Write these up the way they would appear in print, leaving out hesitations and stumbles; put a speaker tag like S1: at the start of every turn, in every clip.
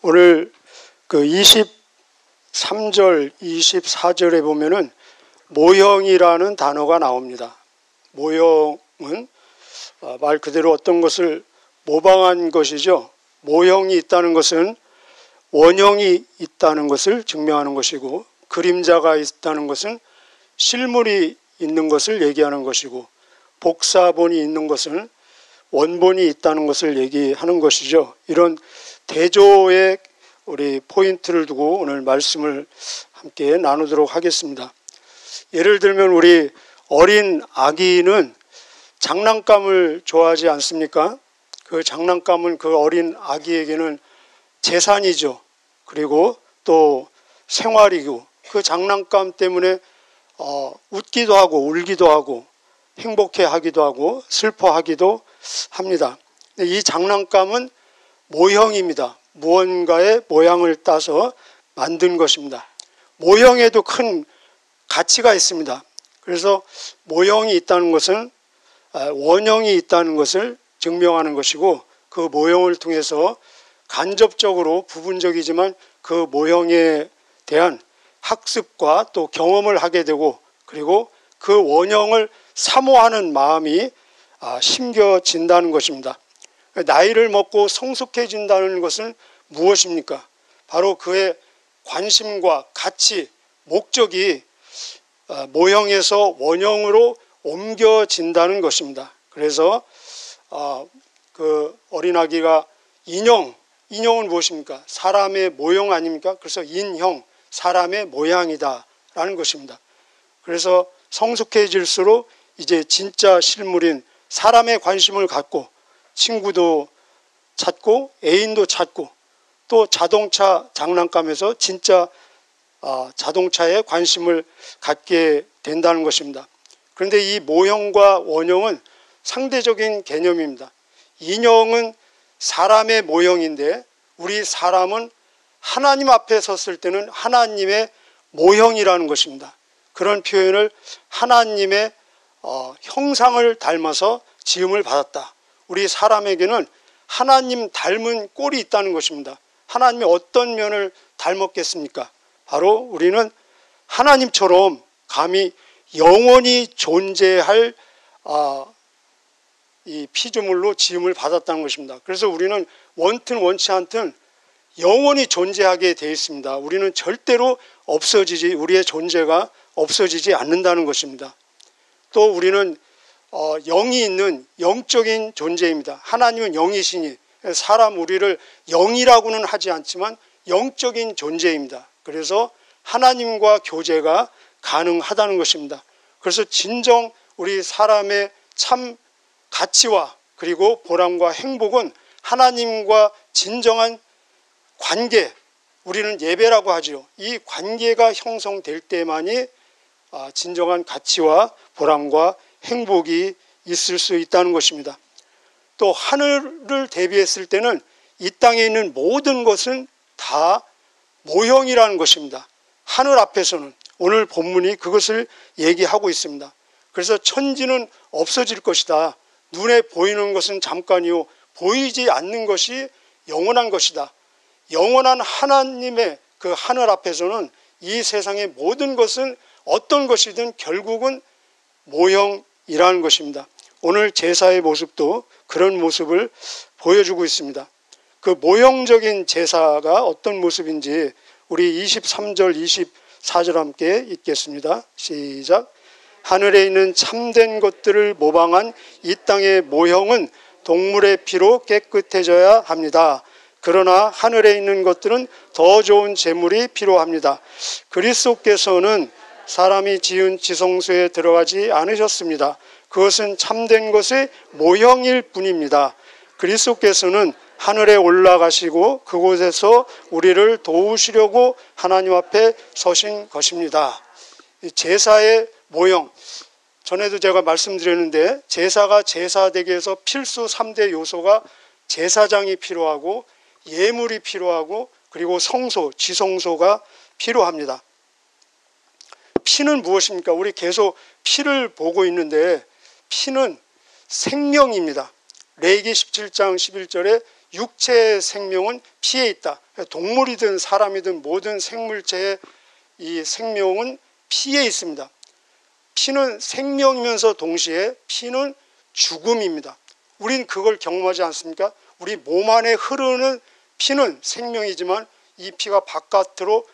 S1: 오늘 그 23절, 24절에 보면은 모형이라는 단어가 나옵니다. 모형은 말 그대로 어떤 것을 모방한 것이죠. 모형이 있다는 것은 원형이 있다는 것을 증명하는 것이고, 그림자가 있다는 것은 실물이 있는 것을 얘기하는 것이고, 복사본이 있는 것은 원본이 있다는 것을 얘기하는 것이죠. 이런 대조의 우리 포인트를 두고 오늘 말씀을 함께 나누도록 하겠습니다. 예를 들면 우리 어린 아기는 장난감을 좋아하지 않습니까? 그 장난감은 그 어린 아기에게는 재산이죠. 그리고 또 생활이고, 그 장난감 때문에 웃기도 하고 울기도 하고 행복해하기도 하고 슬퍼하기도 합니다. 이 장난감은 모형입니다. 무언가의 모양을 따서 만든 것입니다. 모형에도 큰 가치가 있습니다. 그래서 모형이 있다는 것은 원형이 있다는 것을 증명하는 것이고, 그 모형을 통해서 간접적으로 부분적이지만 그 모형에 대한 학습과 또 경험을 하게 되고, 그리고 그 원형을 사모하는 마음이 심겨진다는 것입니다. 나이를 먹고 성숙해진다는 것은 무엇입니까? 바로 그의 관심과 가치, 목적이 모형에서 원형으로 옮겨진다는 것입니다. 그래서 그 어린아기가 인형은 무엇입니까? 사람의 모형 아닙니까? 그래서 인형, 사람의 모양이다 라는 것입니다. 그래서 성숙해질수록 이제 진짜 실물인 사람의 관심을 갖고 친구도 찾고 애인도 찾고, 또 자동차 장난감에서 진짜 자동차에 관심을 갖게 된다는 것입니다. 그런데 이 모형과 원형은 상대적인 개념입니다. 인형은 사람의 모형인데, 우리 사람은 하나님 앞에 섰을 때는 하나님의 모형이라는 것입니다. 그런 표현을 하나님의 형상을 닮아서 지음을 받았다. 우리 사람에게는 하나님 닮은 꼴이 있다는 것입니다. 하나님이 어떤 면을 닮았겠습니까? 바로 우리는 하나님처럼 감히 영원히 존재할 이 피조물로 지음을 받았다는 것입니다. 그래서 우리는 원튼 원치 않든 영원히 존재하게 되어 있습니다. 우리는 절대로 우리의 존재가 없어지지 않는다는 것입니다. 또 우리는 영이 있는 영적인 존재입니다. 하나님은 영이시니 우리를 영이라고는 하지 않지만 영적인 존재입니다. 그래서 하나님과 교제가 가능하다는 것입니다. 그래서 진정 우리 사람의 참 가치와 그리고 보람과 행복은 하나님과 진정한 관계, 우리는 예배라고 하죠. 이 관계가 형성될 때만이 진정한 가치와 보람과 행복이 있을 수 있다는 것입니다. 또 하늘을 대비했을 때는 이 땅에 있는 모든 것은 다 모형이라는 것입니다. 하늘 앞에서는 오늘 본문이 그것을 얘기하고 있습니다. 그래서 천지는 없어질 것이다. 눈에 보이는 것은 잠깐이요, 보이지 않는 것이 영원한 것이다. 영원한 하나님의 그 하늘 앞에서는 이 세상의 모든 것은 어떤 것이든 결국은 모형이라는 것입니다. 오늘 제사의 모습도 그런 모습을 보여주고 있습니다. 그 모형적인 제사가 어떤 모습인지 우리 23절, 24절 함께 읽겠습니다. 시작. 하늘에 있는 참된 것들을 모방한 이 땅의 모형은 동물의 피로 깨끗해져야 합니다. 그러나 하늘에 있는 것들은 더 좋은 제물이 필요합니다. 그리스도께서는 사람이 지은 지성소에 들어가지 않으셨습니다. 그것은 참된 것의 모형일 뿐입니다. 그리스도께서는 하늘에 올라가시고 그곳에서 우리를 도우시려고 하나님 앞에 서신 것입니다. 제사의 모형, 전에도 제가 말씀드렸는데 제사가 제사되기 위해서 필수 3대 요소가 제사장이 필요하고 예물이 필요하고 그리고 성소, 지성소가 필요합니다. 피는 무엇입니까? 우리 계속 피를 보고 있는데 피는 생명입니다. 레위기 17장 11절에 육체의 생명은 피에 있다. 동물이든 사람이든 모든 생물체의 이 생명은 피에 있습니다. 피는 생명이면서 동시에 피는 죽음입니다. 우린 그걸 경험하지 않습니까? 우리 몸 안에 흐르는 피는 생명이지만 이 피가 바깥으로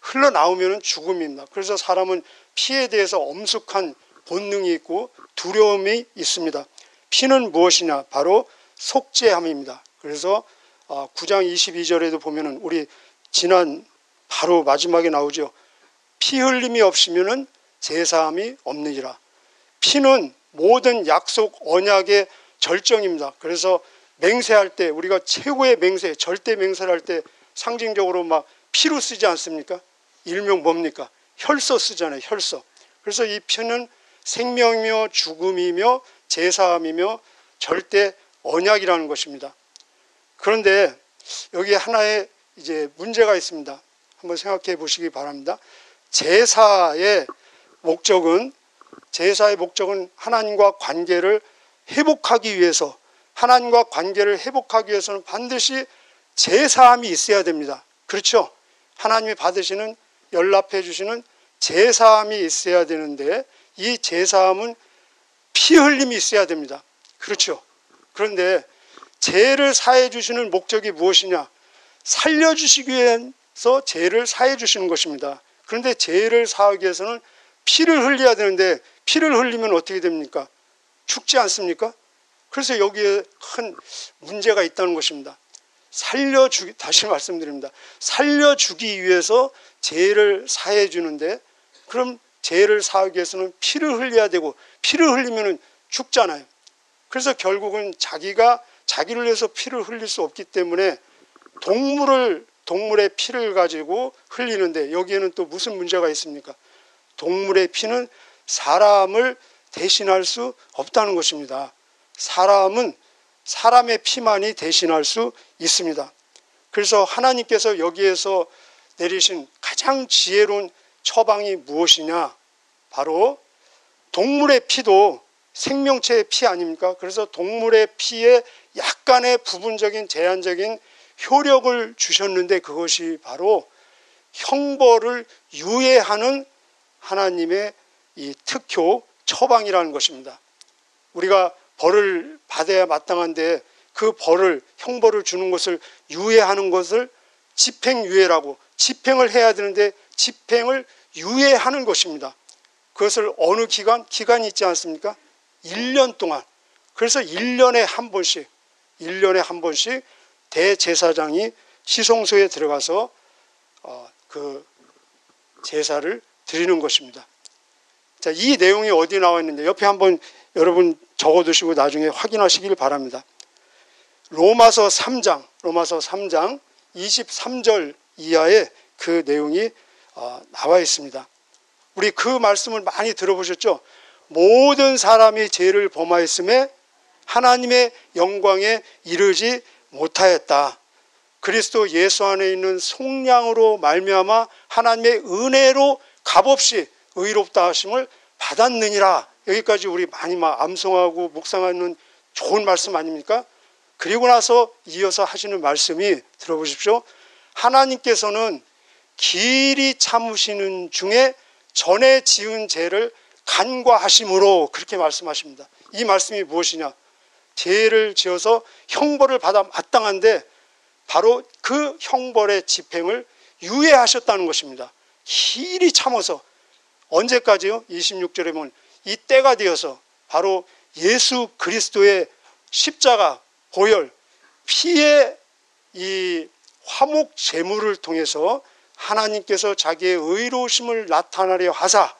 S1: 흘러나오면 죽음입니다. 그래서 사람은 피에 대해서 엄숙한 본능이 있고 두려움이 있습니다. 피는 무엇이냐? 바로 속죄함입니다. 그래서 9장 22절에도 보면은 우리 지난 바로 마지막에 나오죠. 피 흘림이 없으면은 제사함이 없느니라. 피는 모든 약속 언약의 절정입니다. 그래서 맹세할 때 우리가 최고의 맹세, 절대 맹세를 할 때 상징적으로 막 피로 쓰지 않습니까? 일명 뭡니까? 혈서 쓰잖아요. 혈서. 그래서 이 피는 생명이며 죽음이며 제사함이며 절대 언약이라는 것입니다. 그런데 여기 하나의 이제 문제가 있습니다. 한번 생각해 보시기 바랍니다. 제사의 목적은 하나님과 관계를 회복하기 위해서, 하나님과 관계를 회복하기 위해서는 반드시 제사함이 있어야 됩니다. 그렇죠? 하나님이 받으시는, 연락해 주시는 제사함이 있어야 되는데 이 제사함은 피 흘림이 있어야 됩니다. 그렇죠? 그런데 죄를 사해 주시는 목적이 무엇이냐? 살려주시기 위해서 죄를 사해 주시는 것입니다. 그런데 죄를 사하기 위해서는 피를 흘려야 되는데 피를 흘리면 어떻게 됩니까? 죽지 않습니까? 그래서 여기에 큰 문제가 있다는 것입니다. 다시 말씀드립니다. 살려주기 위해서 죄를 사해 주는데 그럼 죄를 사하기 위해서는 피를 흘려야 되고 피를 흘리면 죽잖아요. 그래서 결국은 자기를 위해서 피를 흘릴 수 없기 때문에 동물의 피를 가지고 흘리는데 여기에는 또 무슨 문제가 있습니까? 동물의 피는 사람을 대신할 수 없다는 것입니다. 사람은 사람의 피만이 대신할 수 있습니다. 그래서 하나님께서 여기에서 내리신 가장 지혜로운 처방이 무엇이냐? 바로 동물의 피도 생명체의 피 아닙니까? 그래서 동물의 피에 약간의 부분적인 제한적인 효력을 주셨는데 그것이 바로 형벌을 유예하는 하나님의 이 특효 처방이라는 것입니다. 우리가 벌을 받아야 마땅한데 그 형벌을 주는 것을 유예하는 것을 집행유예라고, 집행을 해야 되는데 집행을 유예하는 것입니다. 그것을 어느 기간이 있지 않습니까? 1년 동안. 그래서 1년에 한 번씩 대제사장이 시송소에 들어가서 그 제사를 드리는 것입니다. 자, 이 내용이 어디 나와 있는데 옆에 한번 여러분 적어두시고 나중에 확인하시길 바랍니다. 로마서 3장 23절 이하에 그 내용이 나와 있습니다. 우리 그 말씀을 많이 들어보셨죠? 모든 사람이 죄를 범하였음에 하나님의 영광에 이르지 못하였다. 그리스도 예수 안에 있는 속량으로 말미암아 하나님의 은혜로 값없이 의롭다 하심을 받았느니라. 여기까지 우리 많이 암송하고 묵상하는 좋은 말씀 아닙니까? 그리고 나서 이어서 하시는 말씀이 들어보십시오. 하나님께서는 길이 참으시는 중에 전에 지은 죄를 간과하심으로 그렇게 말씀하십니다. 이 말씀이 무엇이냐? 죄를 지어서 형벌을 받아 마땅한데 바로 그 형벌의 집행을 유예하셨다는 것입니다. 길이 참아서 언제까지요? 26절에 보면 이 때가 되어서 바로 예수 그리스도의 십자가 보혈 피의 이 화목 제물을 통해서 하나님께서 자기의 의로우심을 나타나려 하사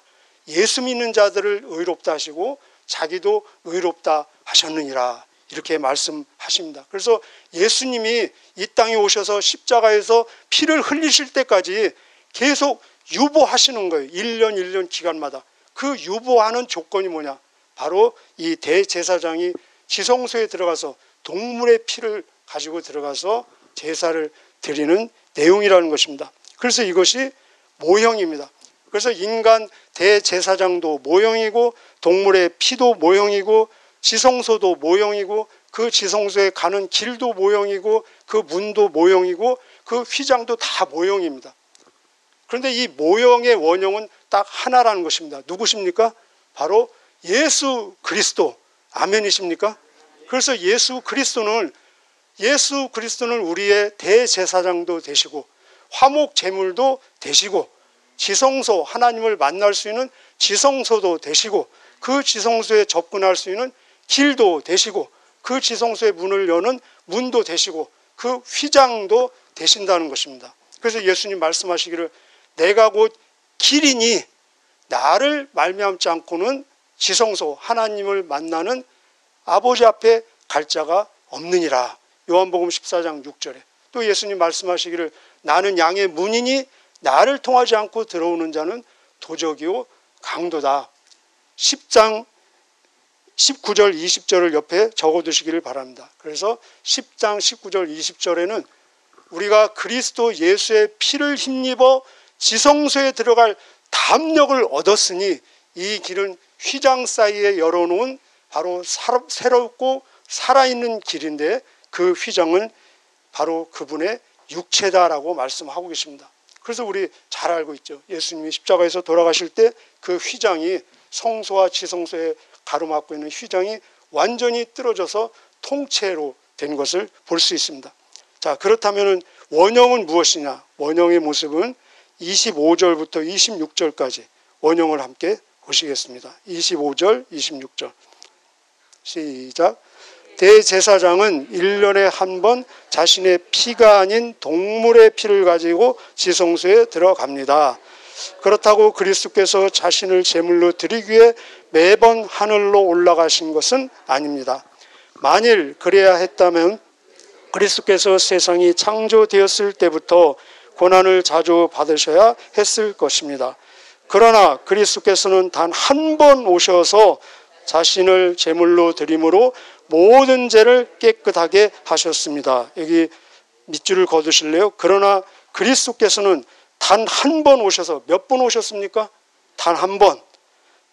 S1: 예수 믿는 자들을 의롭다 하시고 자기도 의롭다 하셨느니라 이렇게 말씀하십니다. 그래서 예수님이 이 땅에 오셔서 십자가에서 피를 흘리실 때까지 계속 유보하시는 거예요. 1년 기간마다. 그 유보하는 조건이 뭐냐? 바로 이 대제사장이 지성소에 들어가서 동물의 피를 가지고 들어가서 제사를 드리는 내용이라는 것입니다. 그래서 이것이 모형입니다. 그래서 인간 대제사장도 모형이고 동물의 피도 모형이고 지성소도 모형이고 그 지성소에 가는 길도 모형이고 그 문도 모형이고 그 휘장도 다 모형입니다. 그런데 이 모형의 원형은 딱 하나라는 것입니다. 누구십니까? 바로 예수 그리스도. 아멘이십니까? 그래서 예수 그리스도는 우리의 대제사장도 되시고 화목 제물도 되시고 지성소, 하나님을 만날 수 있는 지성소도 되시고 그 지성소에 접근할 수 있는 길도 되시고 그 지성소의 문을 여는 문도 되시고 그 휘장도 되신다는 것입니다. 그래서 예수님 말씀하시기를 내가 곧 길이니 나를 말미암지 않고는 지성소, 하나님을 만나는 아버지 앞에 갈 자가 없느니라. 요한복음 14장 6절에 또 예수님 말씀하시기를 나는 양의 문이니 나를 통하지 않고 들어오는 자는 도적이요 강도다. 10장 19절 20절을 옆에 적어두시기를 바랍니다. 그래서 10장 19절 20절에는 우리가 그리스도 예수의 피를 힘입어 지성소에 들어갈 담력을 얻었으니 이 길은 휘장 사이에 열어놓은 바로 새롭고 살아있는 길인데 그 휘장은 바로 그분의 육체다라고 말씀하고 계십니다. 그래서 우리 잘 알고 있죠. 예수님이 십자가에서 돌아가실 때 그 휘장이 성소와 지성소에 가로막고 있는 휘장이 완전히 뚫어져서 통째로 된 것을 볼 수 있습니다. 자, 그렇다면 원형은 무엇이냐? 원형의 모습은 25절부터 26절까지 원형을 함께 보시겠습니다. 25절, 26절 시작. 대제사장은 1년에 한 번 자신의 피가 아닌 동물의 피를 가지고 지성소에 들어갑니다. 그렇다고 그리스도께서 자신을 제물로 드리기 위해 매번 하늘로 올라가신 것은 아닙니다. 만일 그래야 했다면 그리스도께서 세상이 창조되었을 때부터 고난을 자주 받으셔야 했을 것입니다. 그러나 그리스도께서는 단 한 번 오셔서 자신을 제물로 드림으로 모든 죄를 깨끗하게 하셨습니다. 여기 밑줄을 거두실래요? 그러나 그리스도께서는 단 한 번 오셔서 몇 번 오셨습니까? 단 한 번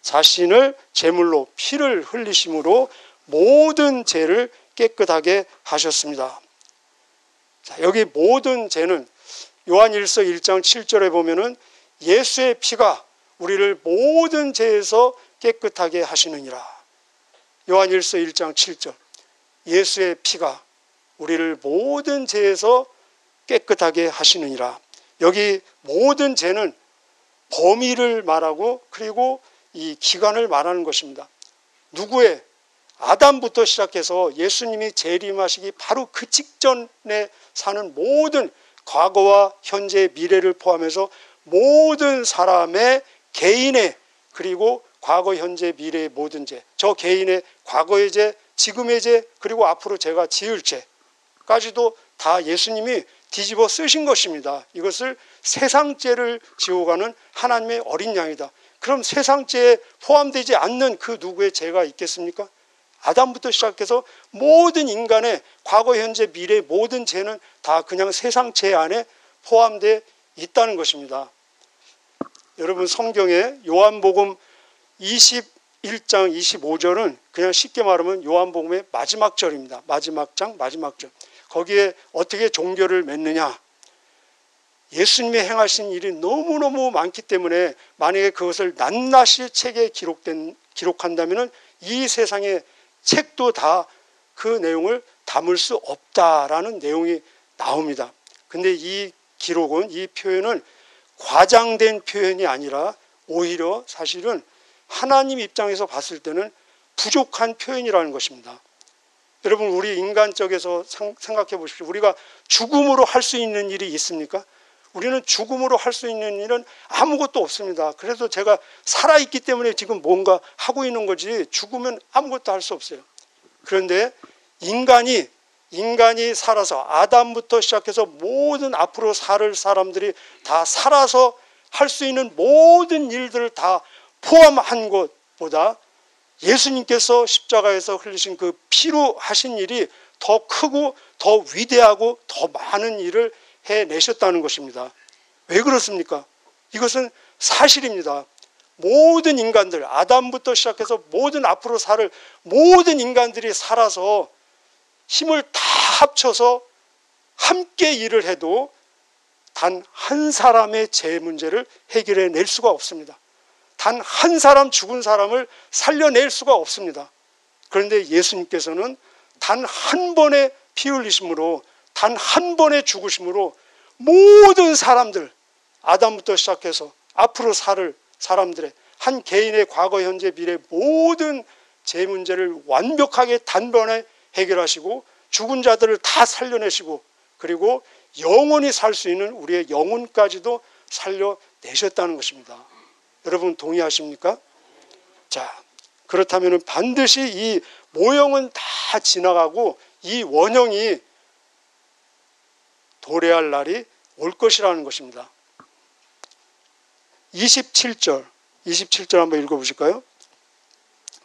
S1: 자신을 제물로 피를 흘리심으로 모든 죄를 깨끗하게 하셨습니다. 자, 여기 모든 죄는 요한일서 1장 7절에 보면은 예수의 피가 우리를 모든 죄에서 깨끗하게 하시느니라. 요한일서 1장 7절 예수의 피가 우리를 모든 죄에서 깨끗하게 하시느니라. 여기 모든 죄는 범위를 말하고 그리고 이 기간을 말하는 것입니다. 누구의? 아담부터 시작해서 예수님이 재림하시기 바로 그 직전에 사는 모든 과거와 현재 미래를 포함해서 모든 사람의 개인의 그리고 과거 현재 미래의 모든 죄, 저 개인의 과거의 죄, 지금의 죄 그리고 앞으로 제가 지을 죄까지도 다 예수님이 뒤집어 쓰신 것입니다. 이것을 세상죄를 지어가는 하나님의 어린 양이다. 그럼 세상죄에 포함되지 않는 그 누구의 죄가 있겠습니까? 아담부터 시작해서 모든 인간의 과거, 현재, 미래 모든 죄는 다 그냥 세상죄 안에 포함되어 있다는 것입니다. 여러분 성경에 요한복음 21장 25절은 그냥 쉽게 말하면 요한복음의 마지막 절입니다. 마지막 장, 마지막 절. 거기에 어떻게 종교를 맺느냐? 예수님이 행하신 일이 너무너무 많기 때문에 만약에 그것을 낱낱이 책에 기록한다면 이 세상의 책도 다 그 내용을 담을 수 없다라는 내용이 나옵니다. 근데 이 기록은, 이 표현은 과장된 표현이 아니라 오히려 사실은 하나님 입장에서 봤을 때는 부족한 표현이라는 것입니다. 여러분 우리 인간적에서 생각해 보십시오. 우리가 죽음으로 할 수 있는 일이 있습니까? 우리는 죽음으로 할 수 있는 일은 아무것도 없습니다. 그래서 제가 살아있기 때문에 지금 뭔가 하고 있는 거지 죽으면 아무것도 할 수 없어요. 그런데 인간이 살아서 아담부터 시작해서 모든 앞으로 살 사람들이 다 살아서 할 수 있는 모든 일들을 다 포함한 것보다 예수님께서 십자가에서 흘리신 그 피로 하신 일이 더 크고 더 위대하고 더 많은 일을 해내셨다는 것입니다. 왜 그렇습니까? 이것은 사실입니다. 모든 인간들, 아담부터 시작해서 모든 앞으로 살 모든 인간들이 살아서 힘을 다 합쳐서 함께 일을 해도 단 한 사람의 죄 문제를 해결해 낼 수가 없습니다. 단 한 사람 죽은 사람을 살려낼 수가 없습니다. 그런데 예수님께서는 단 한 번의 피 흘리심으로, 단 한 번의 죽으심으로 모든 사람들, 아담부터 시작해서 앞으로 살 사람들의, 한 개인의 과거, 현재, 미래 모든 죄 문제를 완벽하게 단번에 해결하시고 죽은 자들을 다 살려내시고, 그리고 영원히 살 수 있는 우리의 영혼까지도 살려내셨다는 것입니다. 여러분 동의하십니까? 자, 그렇다면 반드시 이 모형은 다 지나가고 이 원형이 도래할 날이 올 것이라는 것입니다. 27절 한번 읽어보실까요?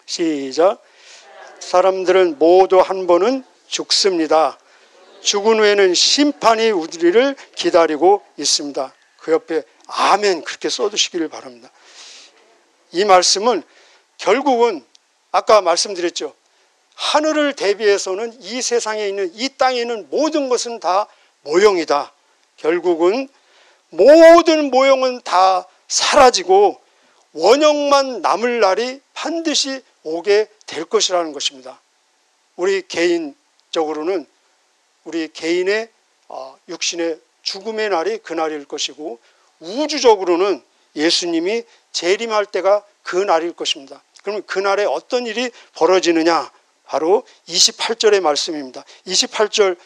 S1: 시작. 사람들은 모두 한 번은 죽습니다. 죽은 후에는 심판이 우리를 기다리고 있습니다. 그 옆에 아멘 그렇게 써두시기를 바랍니다. 이 말씀은 결국은 아까 말씀드렸죠. 하늘을 대비해서는 이 세상에 있는, 이 땅에 있는 모든 것은 다 모형이다. 결국은 모든 모형은 다 사라지고 원형만 남을 날이 반드시 오게 될 것이라는 것입니다. 우리 개인적으로는 우리 개인의 육신의 죽음의 날이 그날일 것이고, 우주적으로는 예수님이 재림할 때가 그 날일 것입니다. 그러면 그날에 어떤 일이 벌어지느냐? 바로 28절의 말씀입니다. 28절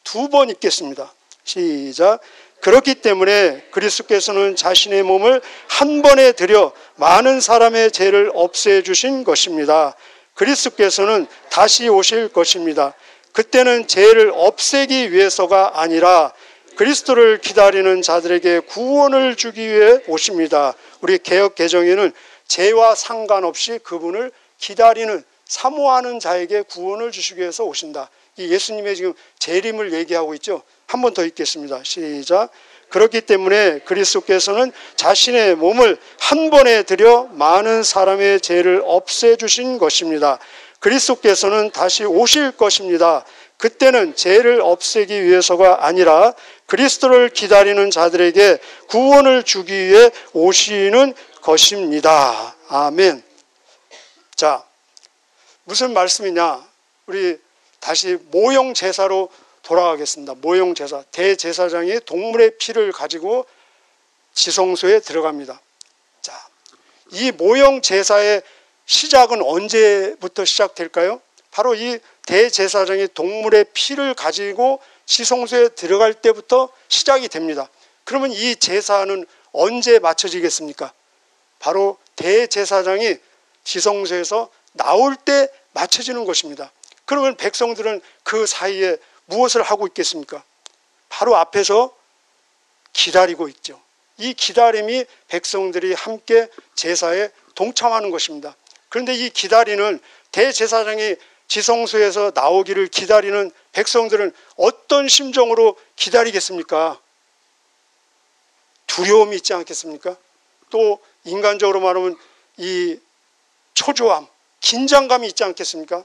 S1: 두 번 읽겠습니다. 시작. 그렇기 때문에 그리스도께서는 자신의 몸을 한 번에 들여 많은 사람의 죄를 없애주신 것입니다. 그리스도께서는 다시 오실 것입니다. 그때는 죄를 없애기 위해서가 아니라 그리스도를 기다리는 자들에게 구원을 주기 위해 오십니다. 우리 개역 개정에는 죄와 상관없이 그분을 기다리는, 사모하는 자에게 구원을 주시기 위해서 오신다. 이 예수님의 지금 재림을 얘기하고 있죠. 한 번 더 읽겠습니다. 시작. 그렇기 때문에 그리스도께서는 자신의 몸을 한 번에 들여 많은 사람의 죄를 없애주신 것입니다. 그리스도께서는 다시 오실 것입니다. 그때는 죄를 없애기 위해서가 아니라 그리스도를 기다리는 자들에게 구원을 주기 위해 오시는 것입니다. 아멘. 자, 무슨 말씀이냐? 우리 다시 모형 제사로 돌아가겠습니다. 모형 제사. 대제사장이 동물의 피를 가지고 지성소에 들어갑니다. 자, 이 모형 제사의 시작은 언제부터 시작될까요? 바로 이 대제사장이 동물의 피를 가지고 지성소에 들어갈 때부터 시작이 됩니다. 그러면 이 제사는 언제 마쳐지겠습니까? 바로 대제사장이 지성소에서 나올 때 마쳐지는 것입니다. 그러면 백성들은 그 사이에 무엇을 하고 있겠습니까? 바로 앞에서 기다리고 있죠. 이 기다림이 백성들이 함께 제사에 동참하는 것입니다. 그런데 이 기다리는 대제사장이 지성소에서 나오기를 기다리는 백성들은 어떤 심정으로 기다리겠습니까? 두려움이 있지 않겠습니까? 또 인간적으로 말하면 이 초조함, 긴장감이 있지 않겠습니까?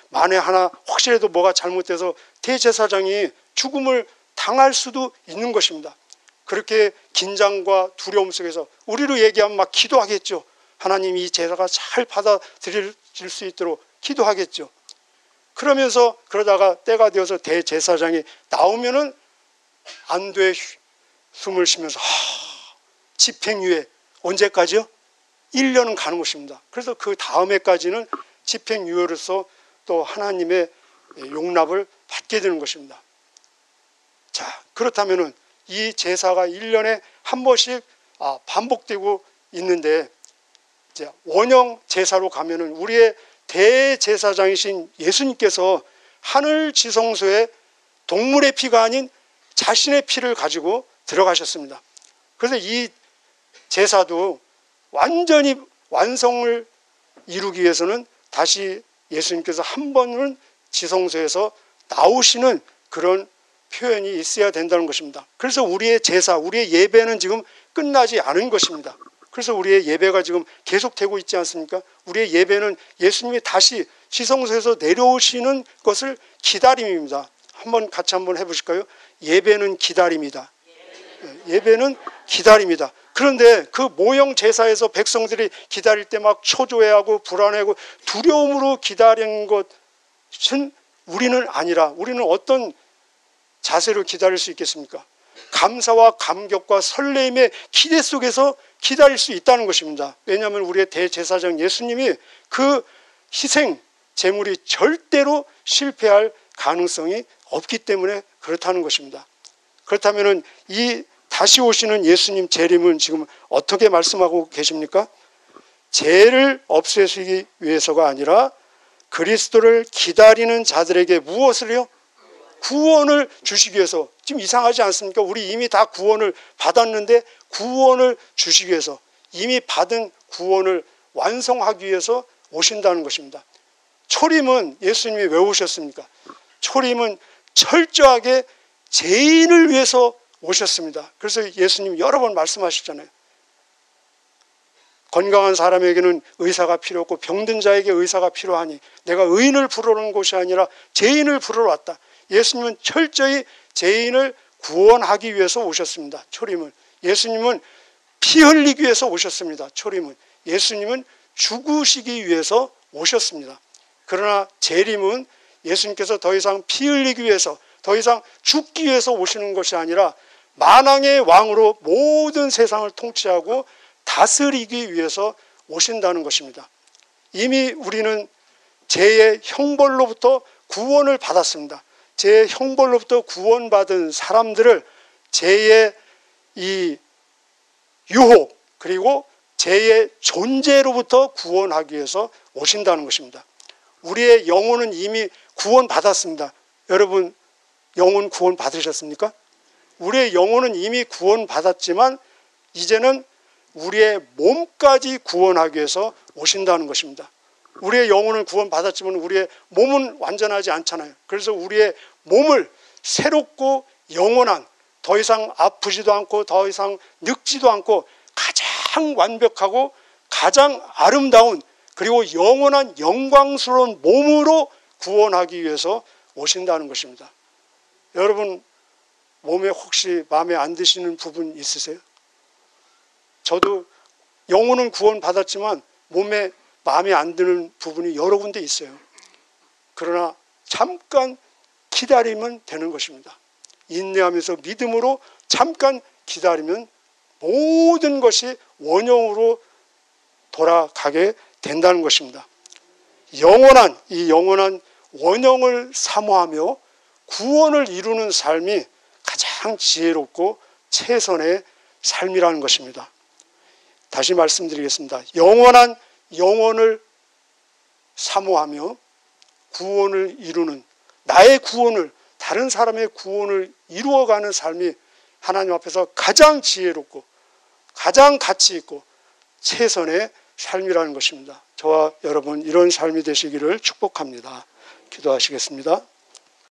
S1: 만에 하나 혹시라도 뭐가 잘못돼서 대제사장이 죽음을 당할 수도 있는 것입니다. 그렇게 긴장과 두려움 속에서 우리로 얘기하면 막 기도하겠죠. 하나님 이 제사가 잘 받아들일 수 있도록 기도하겠죠. 그러면서 그러다가 때가 되어서 대제사장이 나오면은 안도의 숨을 쉬면서 집행유예 언제까지요? 1년은 가는 것입니다. 그래서 그 다음 해까지는 집행유예로서 또 하나님의 용납을 받게 되는 것입니다. 자, 그렇다면은 이 제사가 1년에 한 번씩 반복되고 있는데, 이제 원형 제사로 가면은 우리의 대제사장이신 예수님께서 하늘 지성소에 동물의 피가 아닌 자신의 피를 가지고 들어가셨습니다. 그래서 이 제사도 완전히 완성을 이루기 위해서는 다시 예수님께서 한 번은 지성소에서 나오시는 그런 표현이 있어야 된다는 것입니다. 그래서 우리의 제사, 우리의 예배는 지금 끝나지 않은 것입니다. 그래서 우리의 예배가 지금 계속되고 있지 않습니까? 우리의 예배는 예수님이 다시 지성소에서 내려오시는 것을 기다림입니다. 같이 한번 해보실까요? 예배는 기다림이다. 예배는 기다림이다. 그런데 그 모형 제사에서 백성들이 기다릴 때 막 초조해하고 불안해하고 두려움으로 기다리는 것은 우리는 아니라, 우리는 어떤 자세로 기다릴 수 있겠습니까? 감사와 감격과 설레임의 기대 속에서 기다릴 수 있다는 것입니다. 왜냐하면 우리의 대제사장 예수님이 그 희생 제물이 절대로 실패할 가능성이 없기 때문에 그렇다는 것입니다. 그렇다면 이 다시 오시는 예수님 재림은 지금 어떻게 말씀하고 계십니까? 죄를 없애시기 위해서가 아니라 그리스도를 기다리는 자들에게 무엇을요? 구원을 주시기 위해서. 지금 이상하지 않습니까? 우리 이미 다 구원을 받았는데 구원을 주시기 위해서, 이미 받은 구원을 완성하기 위해서 오신다는 것입니다. 초림은 예수님이 왜 오셨습니까? 초림은 철저하게 죄인을 위해서 오셨습니다. 그래서 예수님 여러 번 말씀하셨잖아요. 건강한 사람에게는 의사가 필요 없고 병든 자에게 의사가 필요하니 내가 의인을 부르는 곳이 아니라 죄인을 부르러 왔다. 예수님은 철저히 죄인을 구원하기 위해서 오셨습니다. 초림은. 예수님은 피 흘리기 위해서 오셨습니다. 초림은. 예수님은 죽으시기 위해서 오셨습니다. 그러나 재림은 예수님께서 더 이상 피 흘리기 위해서, 더 이상 죽기 위해서 오시는 것이 아니라 만왕의 왕으로 모든 세상을 통치하고 다스리기 위해서 오신다는 것입니다. 이미 우리는 죄의 형벌로부터 구원을 받았습니다. 죄의 형벌로부터 구원받은 사람들을 죄의 이 유혹, 그리고 죄의 존재로부터 구원하기 위해서 오신다는 것입니다. 우리의 영혼은 이미 구원받았습니다. 여러분, 영혼 구원 받으셨습니까? 우리의 영혼은 이미 구원받았지만 이제는 우리의 몸까지 구원하기 위해서 오신다는 것입니다. 우리의 영혼은 구원받았지만 우리의 몸은 완전하지 않잖아요. 그래서 우리의 몸을 새롭고 영원한, 더 이상 아프지도 않고 더 이상 늙지도 않고 가장 완벽하고 가장 아름다운, 그리고 영원한 영광스러운 몸으로 구원하기 위해서 오신다는 것입니다. 여러분, 몸에 혹시 마음에 안 드시는 부분 있으세요? 저도 영혼은 구원받았지만 몸에 마음에 안 드는 부분이 여러 군데 있어요. 그러나 잠깐 기다리면 되는 것입니다. 인내하면서 믿음으로 잠깐 기다리면 모든 것이 원형으로 돌아가게 된다는 것입니다. 영원한, 이 영원한 원형을 사모하며 구원을 이루는 삶이 가장 지혜롭고 최선의 삶이라는 것입니다. 다시 말씀드리겠습니다. 영원한 영혼을 사모하며 구원을 이루는, 나의 구원을, 다른 사람의 구원을 이루어가는 삶이 하나님 앞에서 가장 지혜롭고 가장 가치 있고 최선의 삶이라는 것입니다. 저와 여러분 이런 삶이 되시기를 축복합니다. 기도하시겠습니다.